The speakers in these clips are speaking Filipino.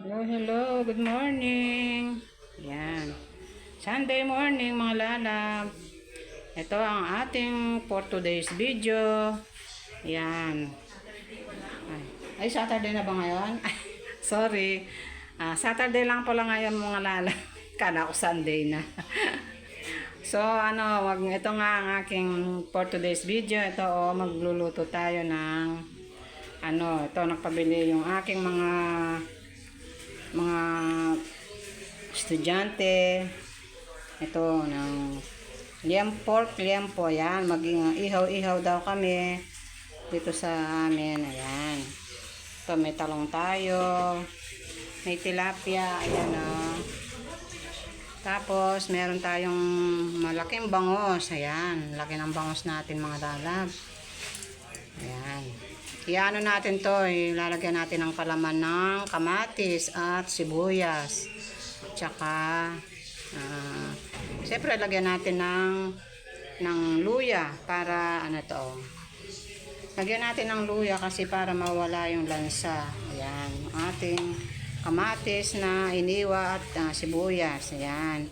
Hello, hello. Good morning. Yan. Sunday morning mga lalab. Ito ang ating for today's video. Yan. Ay, Saturday na ba ngayon? Sorry. Saturday lang pala ngayon mga lalab. Kala ko Sunday na. So, ito nga ang aking for today's video. Ito, magluluto tayo ng ito, nagpabili yung aking mga estudyante. Ito ng pork liempo. Yan, maging ihaw-ihaw daw kami dito sa amin. Ayan. Ito, may talong tayo. May tilapia. Ayan o. Tapos, meron tayong malaking bangos. Ayan, laki ng bangos natin mga lalab. Ayan. Iano natin to, ilalagyan natin ng palaman ng kamatis at sibuyas. Tsaka, siyempre lagyan natin ng luya para lagyan natin ng luya kasi para mawala yung lansa. Ayan, ating kamatis na iniwa at sibuyas. Ayan.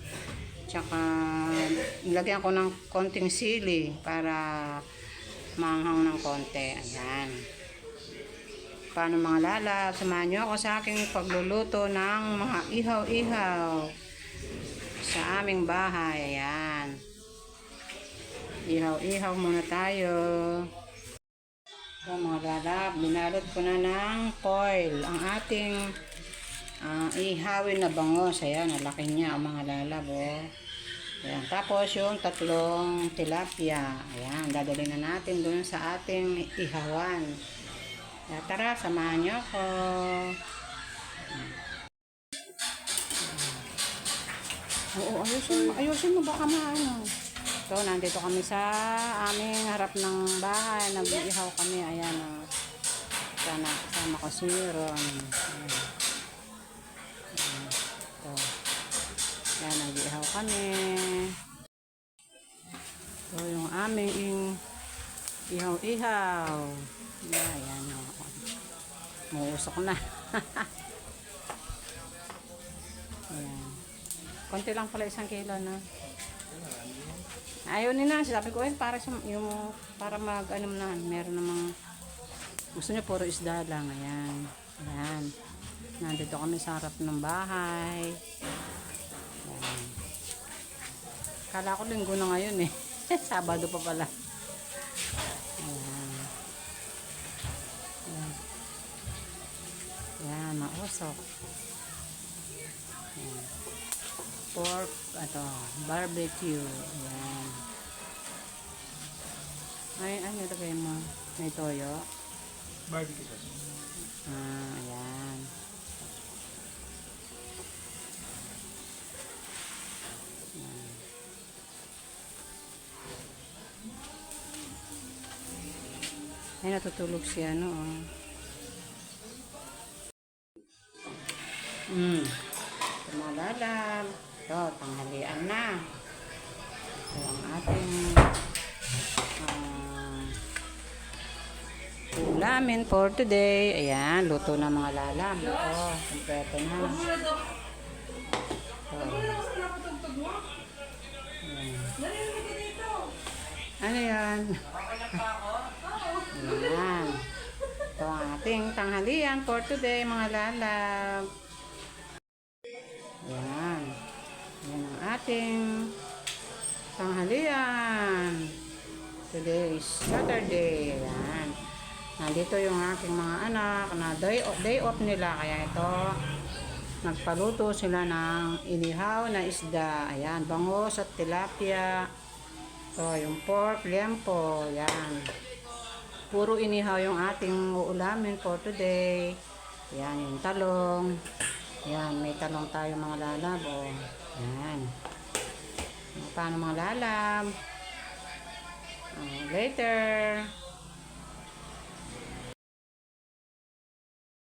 Tsaka, lagyan ko ng konting sili para maanghang ng konti. Ayan. Paano mga lalab, samahan nyo ako sa aking pagluluto ng mga ihaw-ihaw sa aming bahay. Ayan. Ihaw-ihaw muna tayo. So mga lalab, binalot ko na ng foil ang ating ihawin na bangos. Ayan, nalaki niya ang mga lalab. Ayan. Tapos yung tatlong tilapia. Ayan, dadalhin na natin doon sa ating ihawan. Tara, samahan nyo ako. Oo, ayusin mo baka maano. So, nandito kami sa aming harap ng bahay. Nag-ihaw kami. Ayan o. Sana kasama ko si Ron. Ayan, nag-ihaw kami. So, yung aming ihaw-ihaw. Ayan o. Muusok na. Ayan. Konti lang pala 1 kilo na. Ayaw nila. Sabi ko, para na. Meron namang gusto niya puro isda lang. Ayan. Ayan. Nandito kami sa harap ng bahay. Ayan. Kala ko linggo na ngayon Sabado pa pala. Ayan. Ayan. Ayan, mausok. Ayan. Pork, barbecue. Ayan. Ay, ano lagay mo? May toyo? Barbecue sauce. Ayan. Ayan. Ay, natutulog siya, Tumalalab. Ito, tanghalian na. Ito ang ating ulamin for today. Ayan, luto na mga lalab. Ito, kompleto na. Ito. Ano yan? Ayan. Ito ang ating tanghalian for today mga lalab. Ayan. Ayan ang ating tanghalian. Today is Saturday. Ayan. Nandito yung aking mga anak na day off nila. Kaya ito, nagpaluto sila ng inihaw na isda. Ayan, bangos at tilapia. Ito, yung pork liempo. Ayan. Puro inihaw yung ating uulamin for today. Ayan, yung talong. Ayan, may talong tayo mga lalab. Ayan. Paano mga lalab? Later.